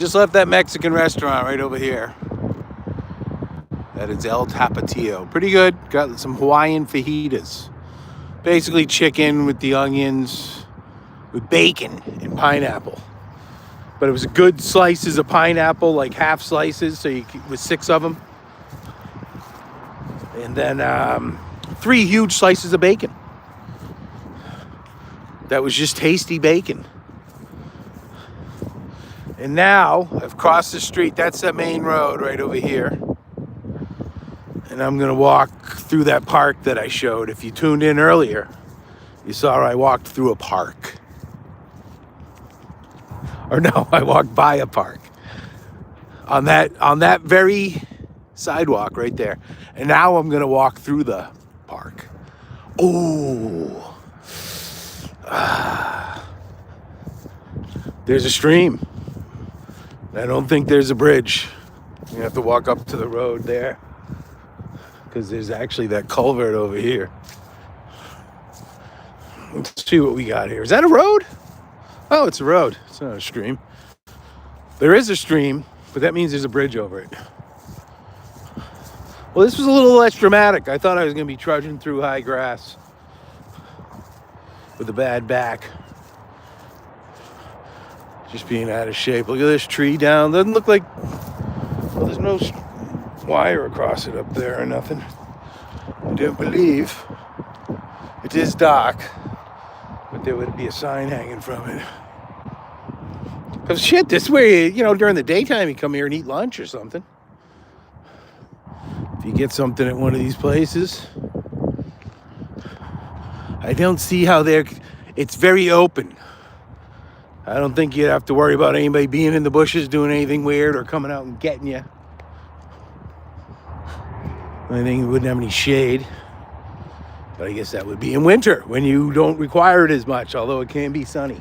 Just left that Mexican restaurant right over here. That is El Tapatio. Pretty good. Got some Hawaiian fajitas. Basically chicken with the onions, with bacon and pineapple. But it was good slices of pineapple, like half slices, so with 6 of them. And then 3 huge slices of bacon. That was just tasty bacon. And now I've crossed the street. That's the main road right over here. And I'm gonna walk through that park that I showed. If you tuned in earlier, you saw I walked through a park. Or no, I walked by a park. On that very sidewalk right there. And now I'm gonna walk through the park. Oh. There's a stream. I don't think there's a bridge. You have to walk up to the road there, because there's actually that culvert over here. Let's see what we got here. Is that a road? Oh, it's a road. It's not a stream. There is a stream, but that means there's a bridge over it. Well, this was a little less dramatic. I thought I was going to be trudging through high grass with a bad back. Just being out of shape. Look at this tree down. Doesn't look like... Well, there's no wire across it up there or nothing. I don't believe. It is dark, but there would be a sign hanging from it. Because shit, this way, during the daytime you come here and eat lunch or something. If you get something at one of these places. I don't see how it's very open. I don't think you'd have to worry about anybody being in the bushes doing anything weird or coming out and getting you. I think it wouldn't have any shade. But I guess that would be in winter when you don't require it as much, although it can be sunny.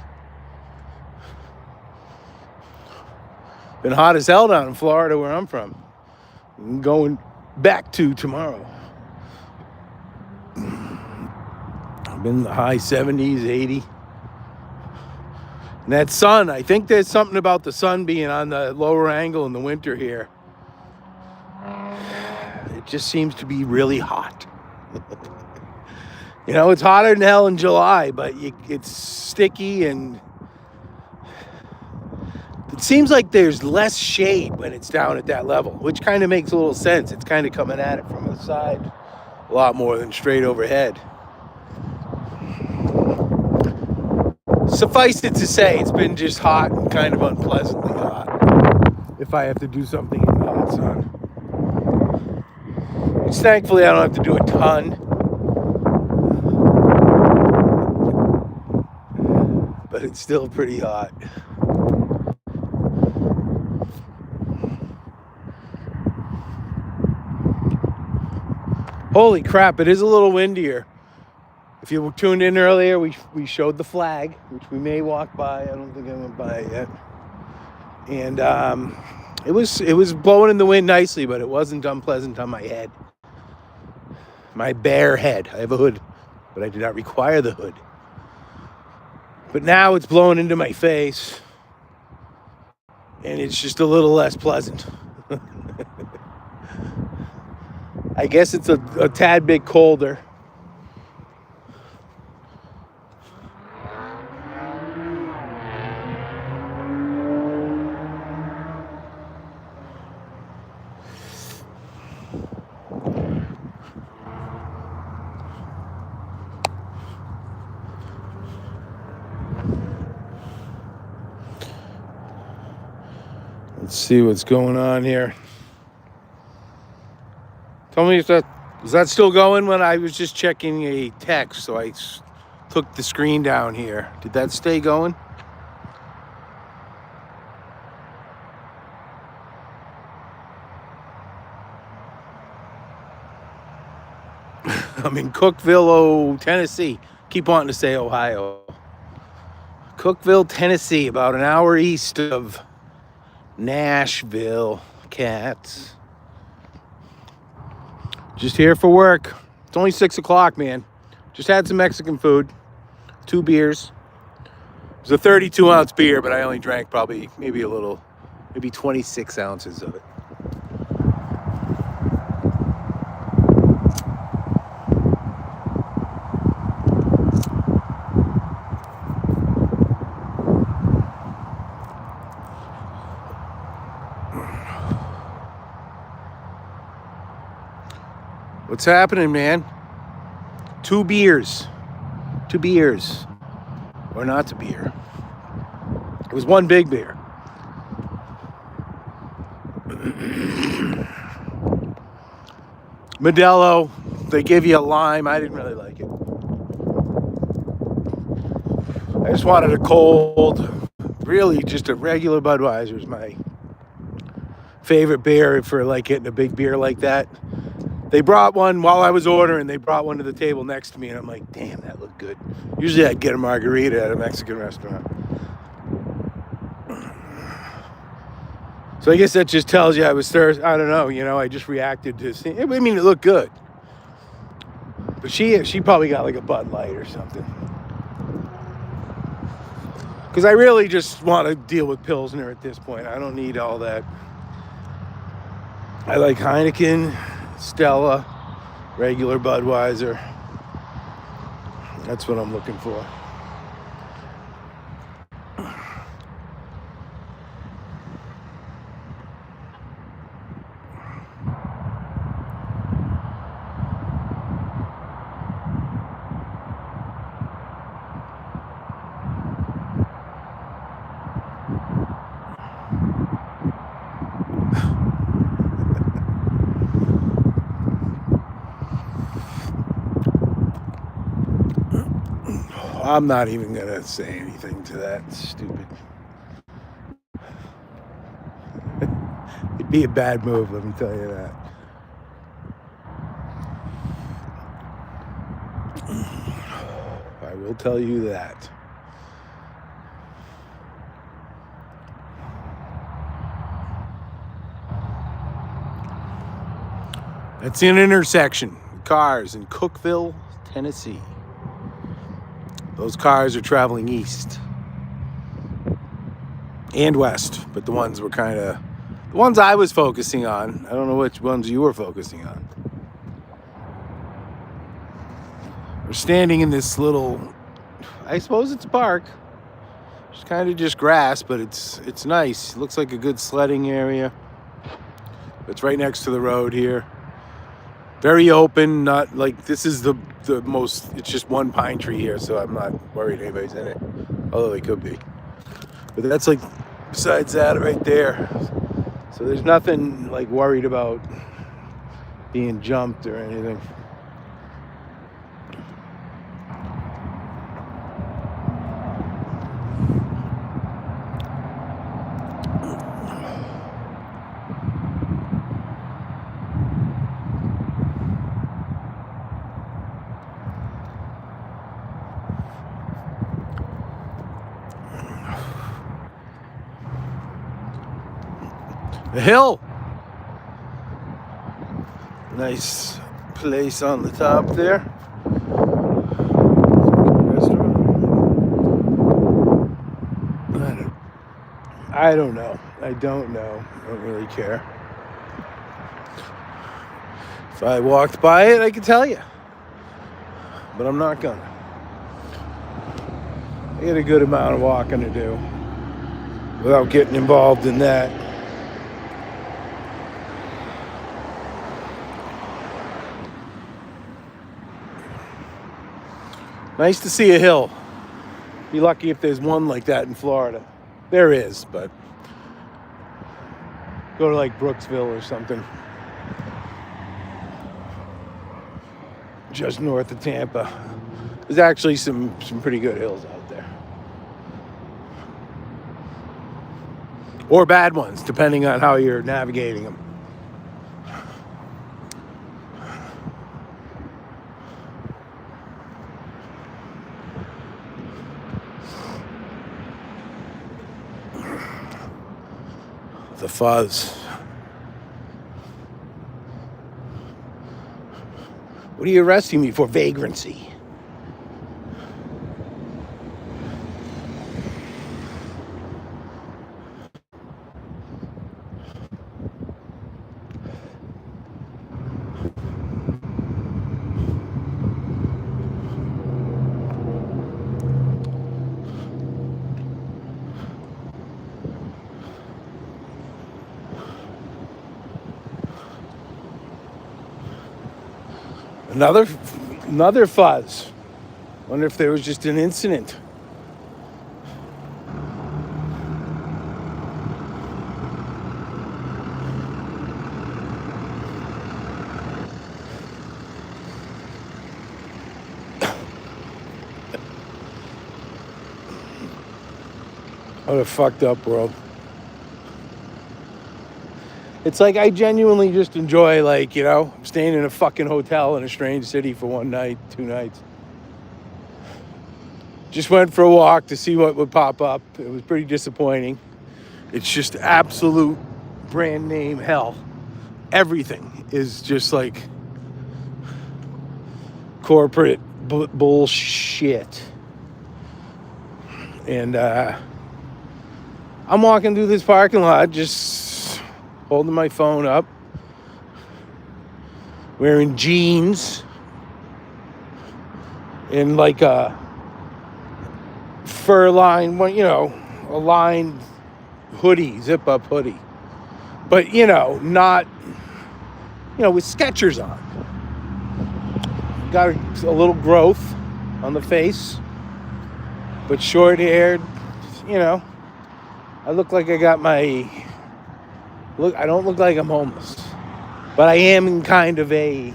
Been hot as hell down in Florida where I'm from. I'm going back to tomorrow. I've been in the high 70s, 80. And that sun, I think there's something about the sun being on the lower angle in the winter here. It just seems to be really hot. It's hotter than hell in July, but it's sticky, and it seems like there's less shade when it's down at that level, which kind of makes a little sense. It's kind of coming at it from the side a lot more than straight overhead. Suffice it to say, it's been just hot and kind of unpleasantly hot. If I have to do something in the hot sun. Which thankfully I don't have to do a ton. But it's still pretty hot. Holy crap, it is a little windier. If you tuned in earlier, we showed the flag, which we may walk by. I don't think I went by it yet. And it was blowing in the wind nicely, but it wasn't unpleasant on my head. My bare head. I have a hood, but I did not require the hood. But now it's blowing into my face, and it's just a little less pleasant. I guess it's a tad bit colder. Let's see what's going on here. Tell me is that still going? When I was just checking a text, so I took the screen down here. Did that stay going? I'm in Cookeville, Tennessee. Keep wanting to say Ohio. Cookeville, Tennessee, about an hour east of Nashville, cats. Just here for work. It's only 6 o'clock, man. Just had some Mexican food. 2 beers. It was a 32-ounce beer, but I only drank probably maybe a little maybe 26 ounces of it. What's happening, man? 2 beers. 2 beers. Or not a beer. It was 1 big beer. Modelo. They give you a lime. I didn't really like it. I just wanted a cold, really just a regular Budweiser is my favorite beer for like getting a big beer like that. They brought one while I was ordering. They brought one to the table next to me, and I'm like, damn, that looked good. Usually I'd get a margarita at a Mexican restaurant. So I guess that just tells you I was thirsty. I don't know, I just reacted to see. I mean, it looked good. But she probably got like a Bud Light or something. Because I really just want to deal with Pilsner at this point. I don't need all that. I like Heineken, Stella, regular Budweiser. That's what I'm looking for. I'm not even going to say anything to that. It's stupid. It'd be a bad move, let me tell you that. I will tell you that. That's an intersection. Cars in Cookeville, Tennessee. Those cars are traveling east and west, but the ones I was focusing on. I don't know which ones you were focusing on. We're standing in this little, I suppose it's a park. It's kind of just grass, but it's nice. It looks like a good sledding area. It's right next to the road here. Very open, not like this is the most, it's just one pine tree here, so I'm not worried anybody's in it. Although they could be. But that's like, besides that right there. So there's nothing like worried about being jumped or anything. The hill. Nice place on the top there. I don't know. I don't really care. If I walked by it, I could tell you. But I'm not gonna. I got a good amount of walking to do without getting involved in that. Nice to see a hill. Be lucky if there's one like that in Florida. There is, but go to like Brooksville or something. Just north of Tampa. There's actually some pretty good hills out there. Or bad ones, depending on how you're navigating them. The fuzz. What are you arresting me for? Vagrancy. Another fuzz. Wonder if there was just an incident. What a fucked up world. It's like I genuinely just enjoy, like, staying in a fucking hotel in a strange city for 1 night, 2 nights. Just went for a walk to see what would pop up. It was pretty disappointing. It's just absolute brand name hell. Everything is just like corporate bullshit. And I'm walking through this parking lot just holding my phone up, wearing jeans and like a fur line, a lined hoodie, zip up hoodie. But, not, with Skechers on. Got a little growth on the face, but short haired, I look like I got I don't look like I'm homeless, but I am in kind of a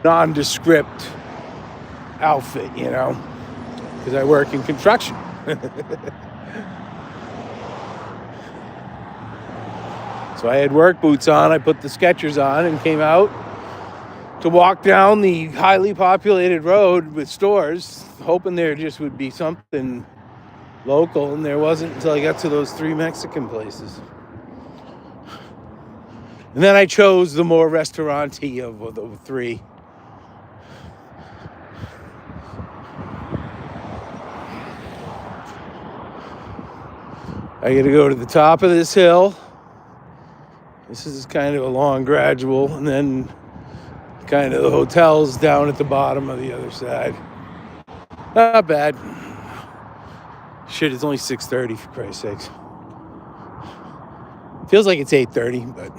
nondescript outfit, because I work in construction. So I had work boots on. I put the Skechers on and came out to walk down the highly populated road with stores, hoping there just would be something local, and there wasn't until I got to those 3 Mexican places. And then I chose the more restaurant-y of the 3. I got to go to the top of this hill. This is kind of a long gradual, and then kind of the hotel's down at the bottom of the other side. Not bad. Shit, it's only 6:30 for Christ's sakes. Feels like it's 8:30, but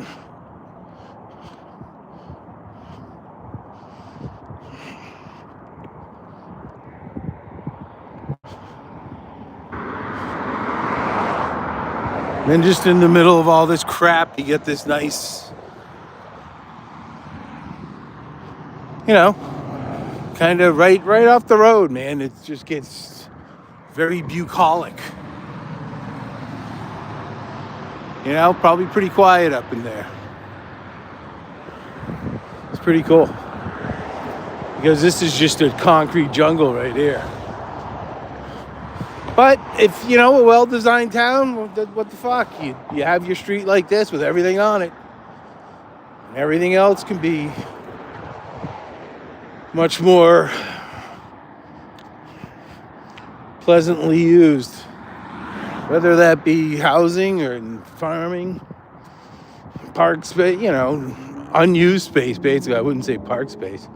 then just in the middle of all this crap, you get this nice, kind of right off the road, man. It just gets very bucolic. Probably pretty quiet up in there. It's pretty cool. Because this is just a concrete jungle right here. But if, a well-designed town, what the fuck? You have your street like this with everything on it. And everything else can be much more pleasantly used. Whether that be housing or farming, park space, unused space, basically. I wouldn't say park space.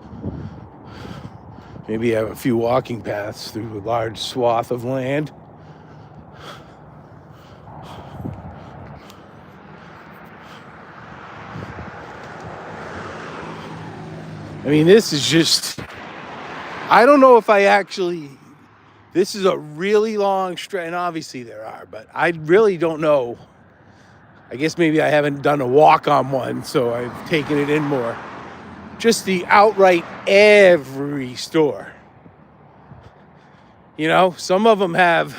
Maybe have a few walking paths through a large swath of land. I mean, this is just, I don't know if this is a really long stretch, and obviously there are, but I really don't know. I guess maybe I haven't done a walk on one, so I've taken it in more. Just the outright every store. Some of them have,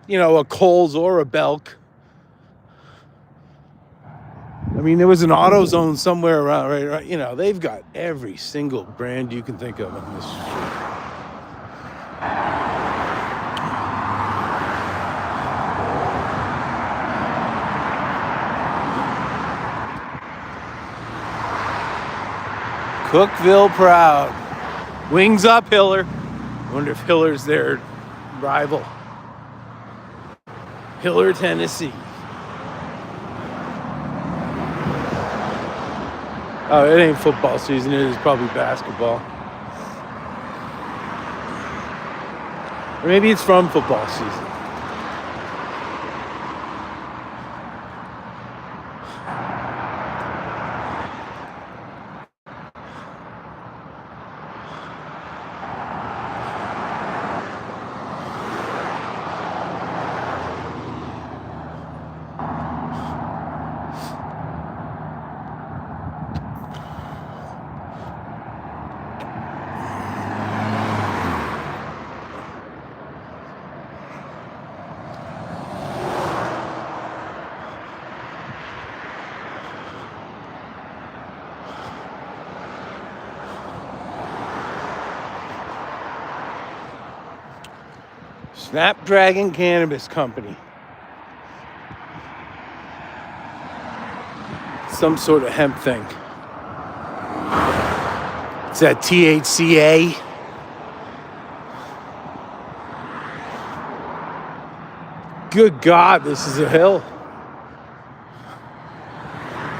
a Kohl's or a Belk. I mean, there was an AutoZone somewhere around, right? They've got every single brand you can think of on this shit. Cookeville proud. Wings up, Hiller. Wonder if Hiller's their rival. Hiller, Tennessee. Oh, it ain't football season. It is probably basketball. Or maybe it's from football season. Snapdragon Cannabis Company. Some sort of hemp thing. It's that THCA. Good God, this is a hill.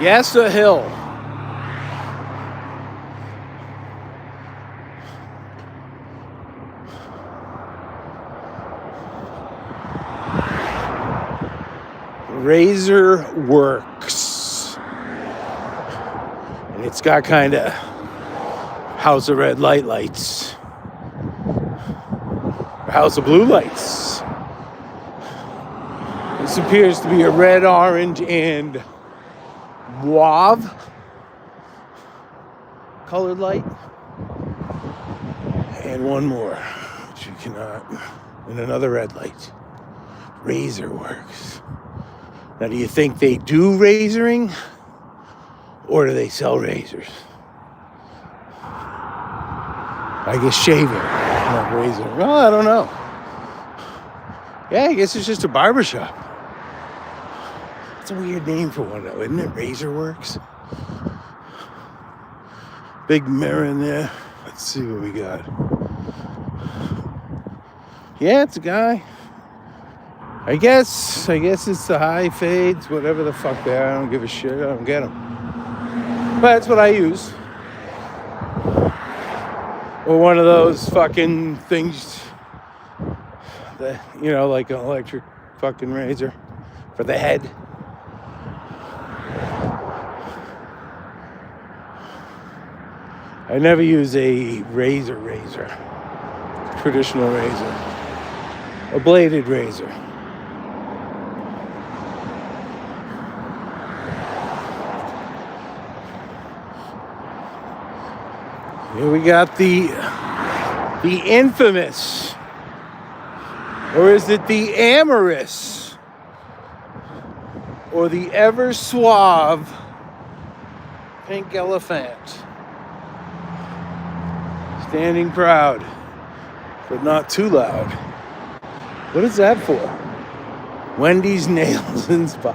Yes, a hill. Razor Works. And it's got kind of House of Red lights. House of Blue lights. This appears to be a red, orange, and mauve colored light. And one more, which you cannot, and another red light. Razor Works. Now, do you think they do razoring, or do they sell razors? I guess shaving, not razor. Well, I don't know. Yeah, I guess it's just a barbershop. It's a weird name for one, though, isn't it? Razor Works. Big mirror in there. Let's see what we got. Yeah, it's a guy. I guess it's the high fades, whatever the fuck they are. I don't give a shit. I don't get them. But that's what I use. Or one of those fucking things that, you know, like an electric fucking razor for the head. I never use a razor. Traditional razor. A bladed razor. Here we got the infamous, or is it the amorous, or the ever suave pink elephant, standing proud, but not too loud. What is that for? Wendy's Nails and Spa.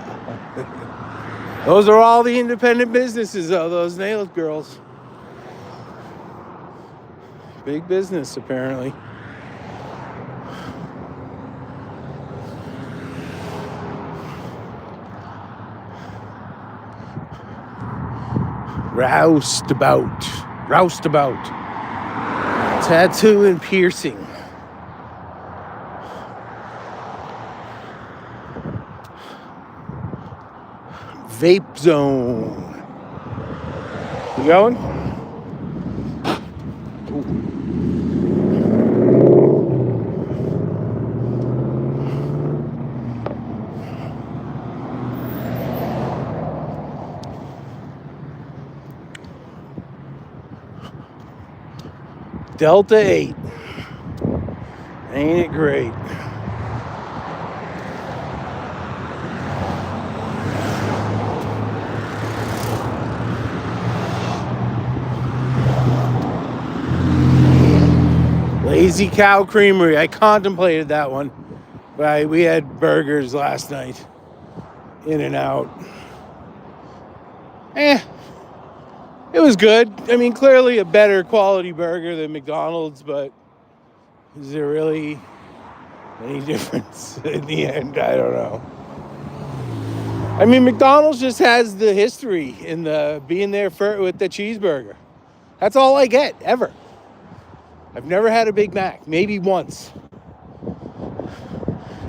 Those are all the independent businesses, though, those nail girls. Big business, apparently. Roustabout. Tattoo and piercing. Vape zone. You going? Ooh. Delta 8. Ain't it great? Lazy Cow Creamery. I contemplated that one. But we had burgers last night. In and out. It was good. I mean, clearly a better quality burger than McDonald's, but is there really any difference in the end? I don't know. I mean, McDonald's just has the history in the being there with the cheeseburger. That's all I get, ever. I've never had a Big Mac, maybe once.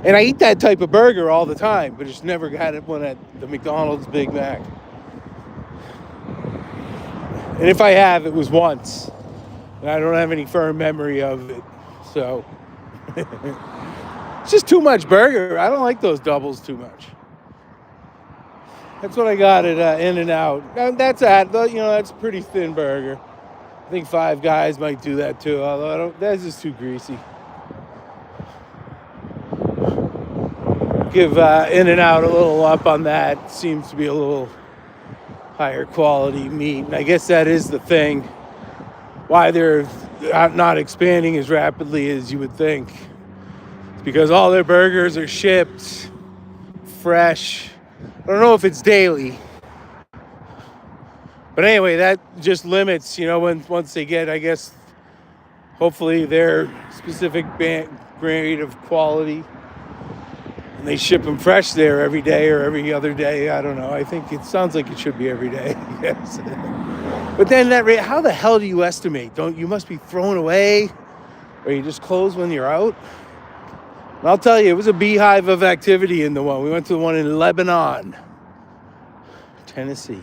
And I eat that type of burger all the time, but just never had one at the McDonald's Big Mac. And if I have, it was once. And I don't have any firm memory of it. So, it's just too much burger. I don't like those doubles too much. That's what I got at In-N-Out. That's a pretty thin burger. I think Five Guys might do that too, although that's just too greasy. Give In-N-Out a little up on that. Seems to be a little higher quality meat. And I guess that is the thing. Why they're not expanding as rapidly as you would think. because all their burgers are shipped fresh. I don't know if it's daily. But anyway, that just limits, once they get, I guess, hopefully their specific grade of quality. And they ship them fresh there every day or every other day. I don't know. I think it sounds like it should be every day. Yes. But then that rate, how the hell do you estimate? You must be thrown away, or you just close when you're out? And I'll tell you, it was a beehive of activity in the one. We went to the one in Lebanon, Tennessee.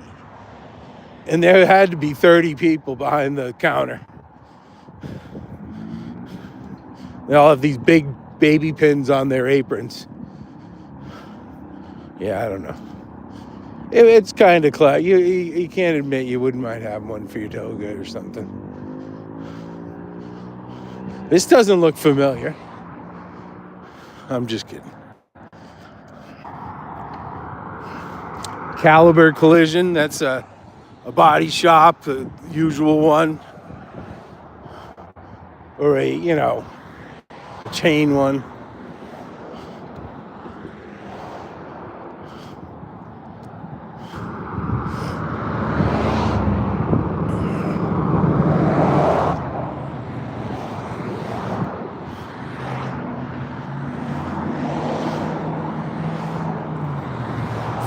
And there had to be 30 people behind the counter. They all have these big baby pins on their aprons. Yeah, I don't know. It's kind of clever. You can't admit you wouldn't mind having one for your toe good or something. This doesn't look familiar. I'm just kidding. Caliber Collision, that's a body shop, the usual one. Or a chain one.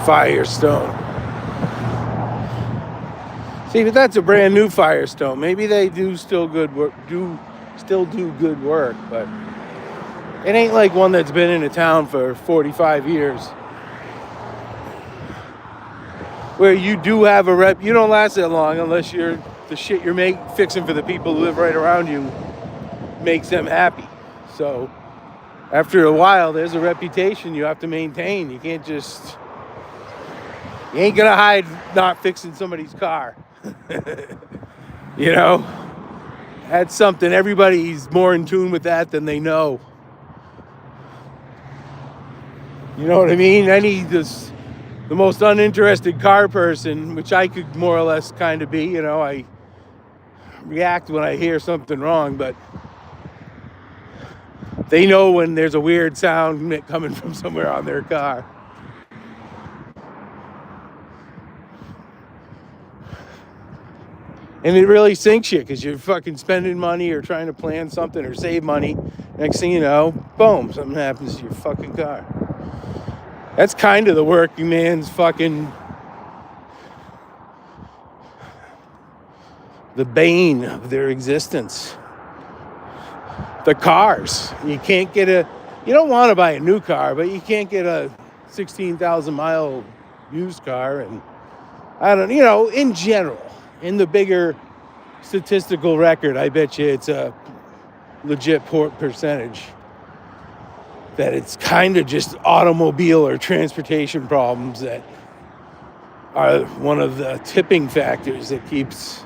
Firestone. See, but that's a brand new Firestone. Maybe they do still do good work, but it ain't like one that's been in a town for 45 years. Where you do have a rep, you don't last that long unless the shit you're fixing for the people who live right around you makes them happy. So after a while, there's a reputation you have to maintain. You can't just... You ain't gonna hide not fixing somebody's car. That's something. Everybody's more in tune with that than they know. You know what I mean? I need the most uninterested car person, which I could more or less kind of be. I react when I hear something wrong, but they know when there's a weird sound coming from somewhere on their car. And it really sinks you because you're fucking spending money or trying to plan something or save money. Next thing you know, boom, something happens to your fucking car. That's kind of the working man's fucking... the bane of their existence. The cars. You can't get you don't want to buy a new car, but you can't get a 16,000 mile used car. And I don't, in general. In the bigger statistical record, I bet you it's a legit percentage that it's kind of just automobile or transportation problems that are one of the tipping factors that keeps,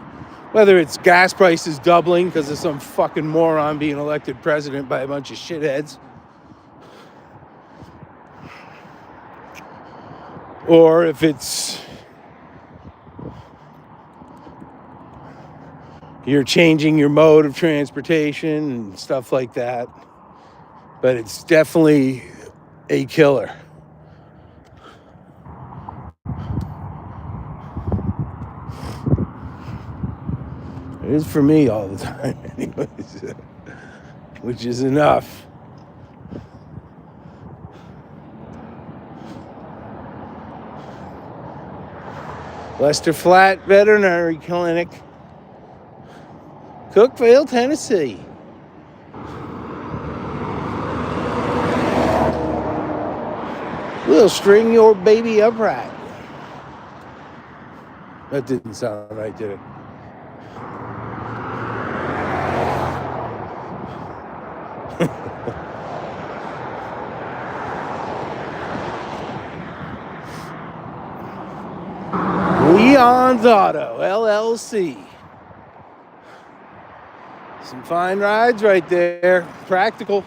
whether it's gas prices doubling because of some fucking moron being elected president by a bunch of shitheads, or if it's you're changing your mode of transportation and stuff like that. But it's definitely a killer. It is for me all the time anyways, which is enough. Lester Flat Veterinary Clinic, Cookeville, Tennessee. We'll string your baby upright. That didn't sound right, did it? Leon's Auto, LLC. Some fine rides right there. Practical.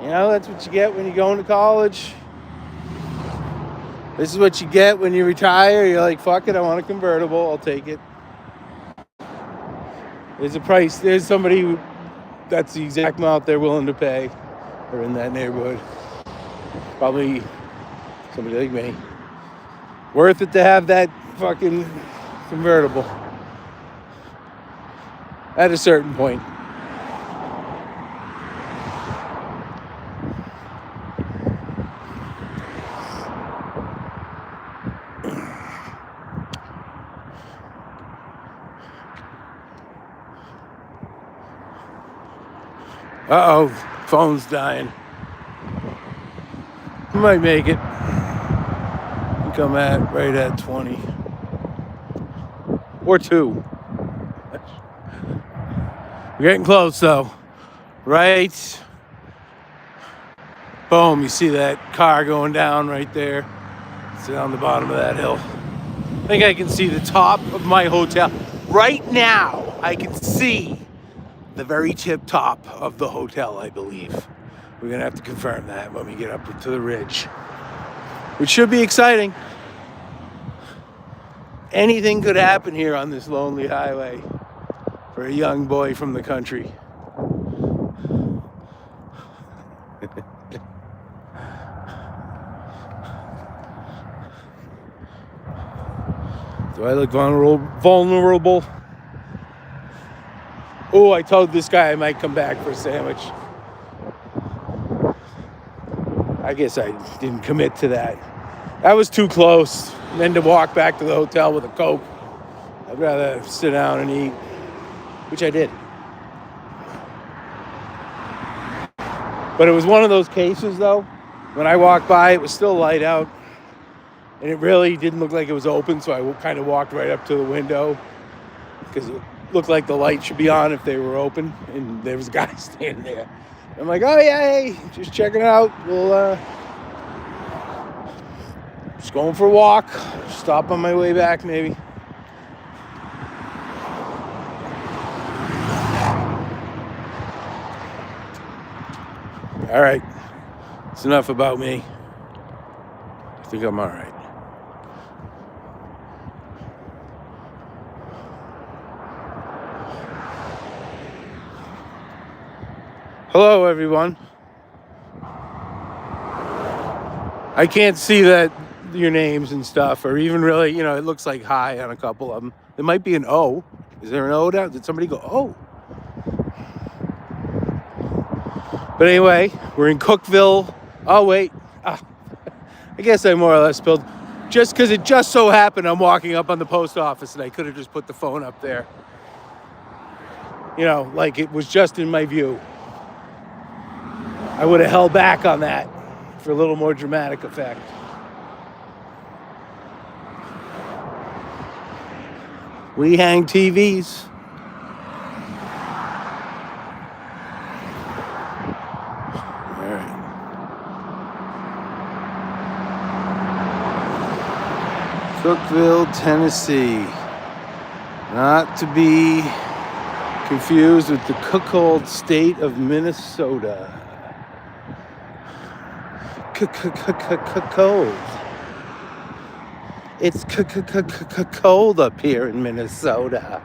That's what you get when you're going to college. This is what you get when you retire. You're like, fuck it, I want a convertible. I'll take it. There's a price. There's somebody who that's the exact amount they're willing to pay, or in that neighborhood. Probably somebody like me. Worth it to have that fucking convertible at a certain point. Uh-oh, phone's dying. You might make it. You come at right at 20. Or 2. We're getting close though. Right. Boom, you see that car going down right there. It's down the bottom of that hill. I think I can see the top of my hotel. Right now, I can see the very tip top of the hotel, I believe. We're gonna have to confirm that when we get up to the ridge, which should be exciting. Anything could happen here on this lonely highway for a young boy from the country. Do I look vulnerable? Oh, I told this guy I might come back for a sandwich. I guess I didn't commit to that. That was too close. And then to walk back to the hotel with a Coke. I'd rather sit down and eat, which I did. But it was one of those cases, though. When I walked by, it was still light out. And it really didn't look like it was open, so I kind of walked right up to the window. Because it looked like the light should be on if they were open. And there was a guy standing there. I'm like, oh, yeah, hey, just checking it out. We'll, just going for a walk. Stop on my way back, maybe. All right. It's enough about me. I think I'm all right. Hello, everyone. I can't see that your names and stuff, or even really, it looks like hi on a couple of them. There might be an O. Is there an O down? Did somebody go, oh? But anyway, we're in Cookeville. Oh, wait. I guess I more or less spilled. Just because it just so happened I'm walking up on the post office and I could have just put the phone up there. Like it was just in my view. I would have held back on that for a little more dramatic effect. We hang TVs. All right. Cookeville, Tennessee. Not to be confused with the cold state of Minnesota. Cold. It's cold up here in Minnesota.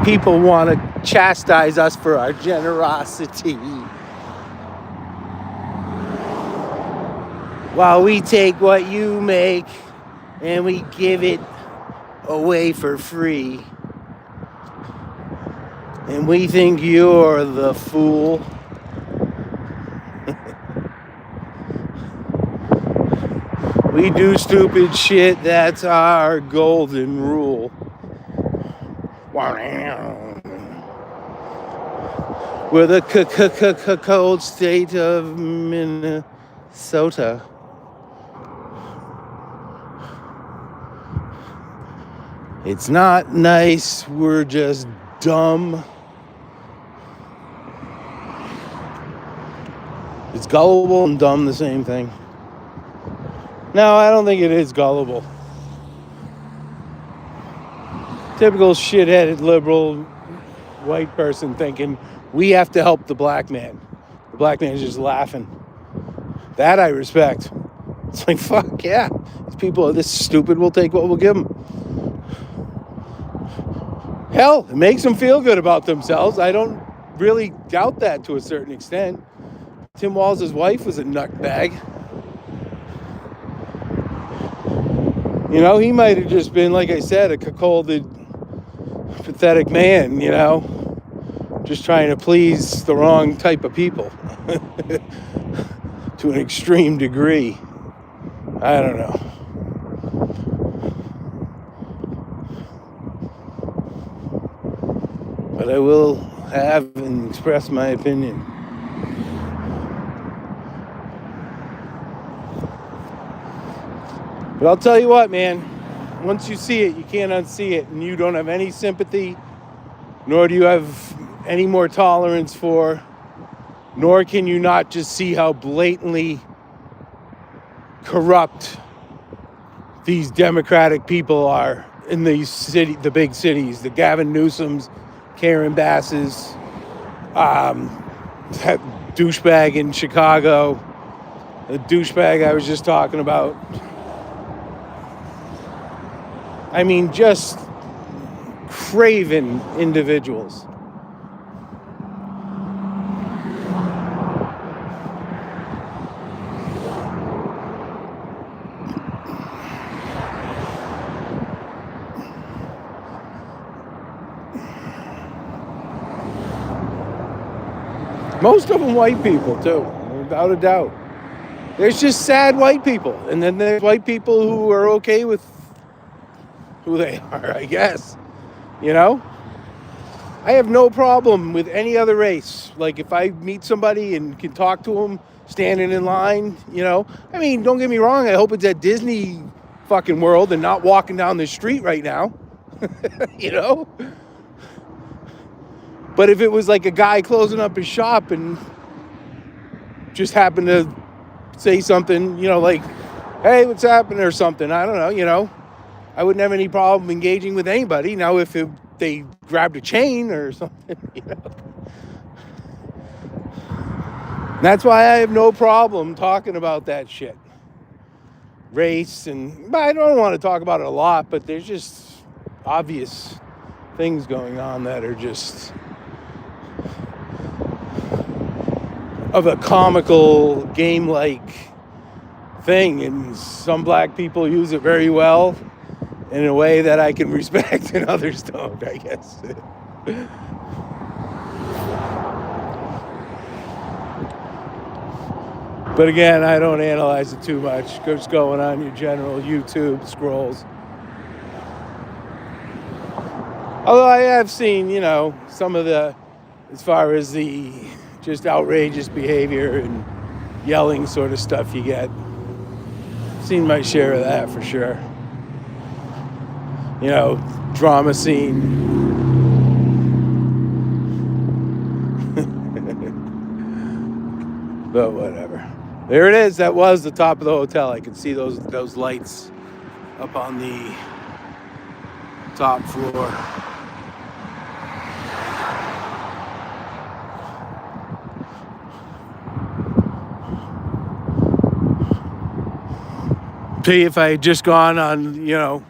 People want to chastise us for our generosity, while we take what you make and we give it away for free. And we think you're the fool. We do stupid shit, that's our golden rule. We're the cold state of Minnesota. It's not nice, we're just dumb. It's gullible and dumb, the same thing. No, I don't think it is gullible. Typical shitheaded liberal white person thinking we have to help the black man. The black man is just laughing. That I respect. It's like, fuck yeah. These people are this stupid, we'll take what we'll give them. Hell, it makes them feel good about themselves. I don't really doubt that to a certain extent. Tim Walz' wife was a nutbag. You know, he might have just been, like I said, a cuckolded, pathetic man, you know, just trying to please the wrong type of people to an extreme degree. I don't know. But I will have and express my opinion. But I'll tell you what, man, once you see it, you can't unsee it, and you don't have any sympathy, nor do you have any more tolerance for, nor can you not just see how blatantly corrupt these Democratic people are in the big cities, the Gavin Newsoms, Karen Basses, that douchebag in Chicago, the douchebag I was just talking about. I mean, just craven individuals. Most of them white people, too, without a doubt. There's just sad white people, and then there's white people who are okay with who they are, I guess. You know? I have no problem with any other race. Like, if I meet somebody and can talk to them standing in line, you know? I mean, don't get me wrong, I hope it's at Disney fucking World and not walking down the street right now. You know? But if it was like a guy closing up his shop and just happened to say something, you know, like, hey, what's happening or something, I don't know, you know, I wouldn't have any problem engaging with anybody. Now, if they grabbed a chain or something, you know. That's why I have no problem talking about that shit. Race, but I don't want to talk about it a lot, but there's just obvious things going on that are just of a comical game-like thing, and some black people use it very well in a way that I can respect and others don't, I guess. But again, I don't analyze it too much. Just going on your general YouTube scrolls. Although I have seen, you know, some of the, as far as the just outrageous behavior and yelling sort of stuff you get. Seen my share of that for sure. You know, drama scene. But whatever. There it is. That was the top of the hotel. I can see those lights up on the top floor. See, if I had just gone on, you know,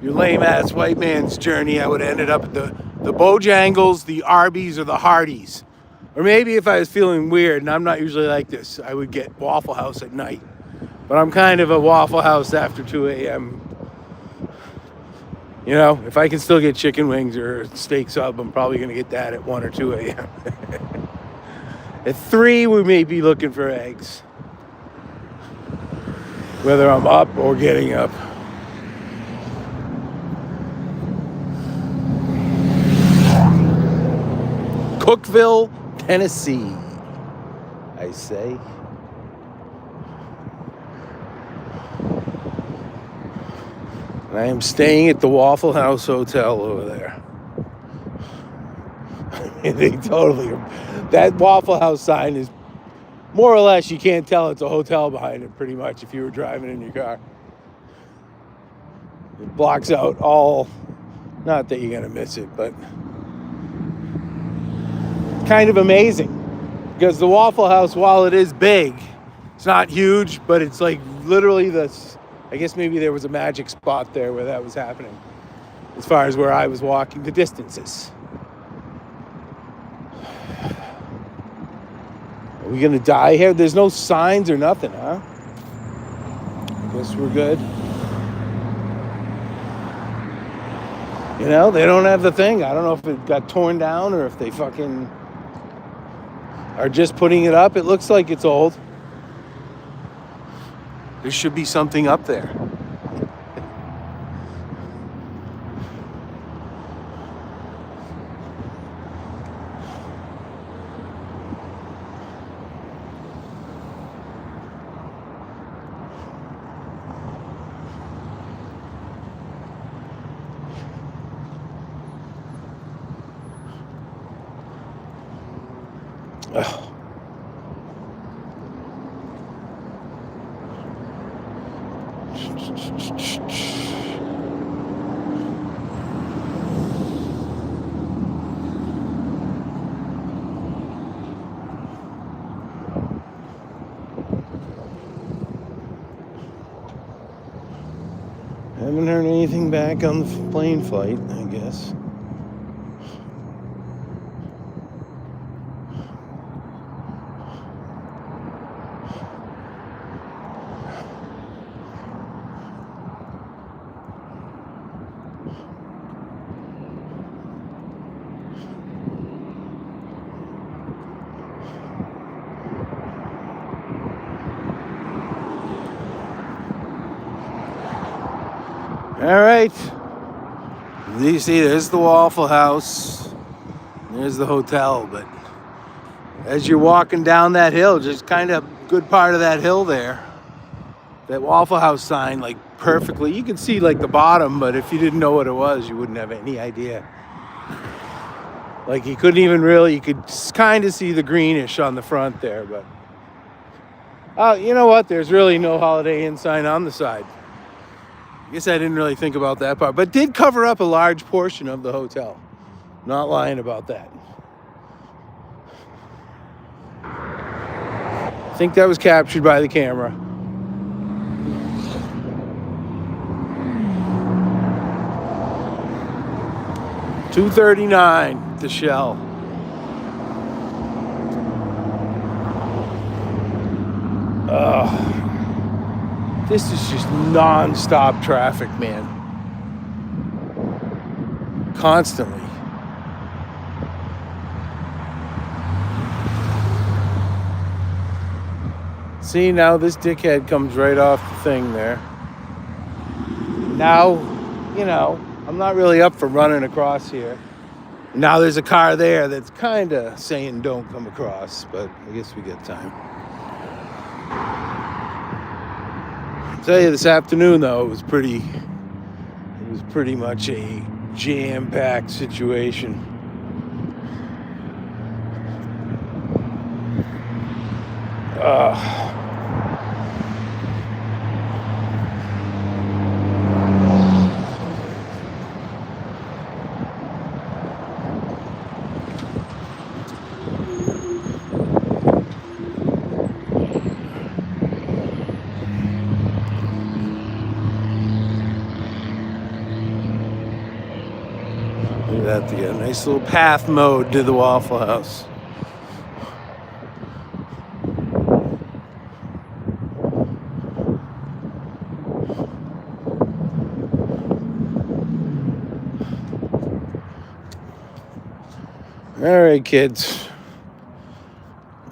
your lame-ass white man's journey, I would have ended up at the Bojangles, the Arby's, or the Hardee's. Or maybe if I was feeling weird, and I'm not usually like this, I would get Waffle House at night. But I'm kind of a Waffle House after 2 a.m. You know, if I can still get chicken wings or steak sub, I'm probably going to get that at 1 or 2 a.m. At 3, we may be looking for eggs. Whether I'm up or getting up. Cookeville, Tennessee, I say. And I am staying at the Waffle House Hotel over there. I mean, they totally, that Waffle House sign is more or less, you can't tell it's a hotel behind it, pretty much, if you were driving in your car. It blocks out all, not that you're going to miss it, but kind of amazing. Because the Waffle House, while it is big, it's not huge, but it's like literally I guess maybe there was a magic spot there where that was happening. as far as where I was walking, the distances. Are we gonna die here? There's no signs or nothing, huh? I guess we're good. You know, they don't have the thing. I don't know if it got torn down or if they fucking are just putting it up. It looks like it's old. There should be something up there. Ugh. Haven't heard anything back on the plane flight, I guess. All right. You see, there's the Waffle House. There's the hotel. But as you're walking down that hill, just kind of good part of that hill there, that Waffle House sign, like perfectly. You can see like the bottom, but if you didn't know what it was, you wouldn't have any idea. Like you couldn't even really, you could kind of see the greenish on the front there. But you know what? There's really no Holiday Inn sign on the side. I guess I didn't really think about that part, but did cover up a large portion of the hotel. Not lying about that. I think that was captured by the camera. $239 the shell. This is just non-stop traffic, man. Constantly. See, now this dickhead comes right off the thing there. Now, you know, I'm not really up for running across here. Now there's a car there that's kind of saying don't come across, but I guess we get time. I'll tell you, this afternoon though, it was pretty much a jam-packed situation. Look at that, to get a nice little path mode to the Waffle House. All right, kids.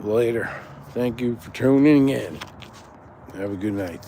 Later. Thank you for tuning in. Have a good night.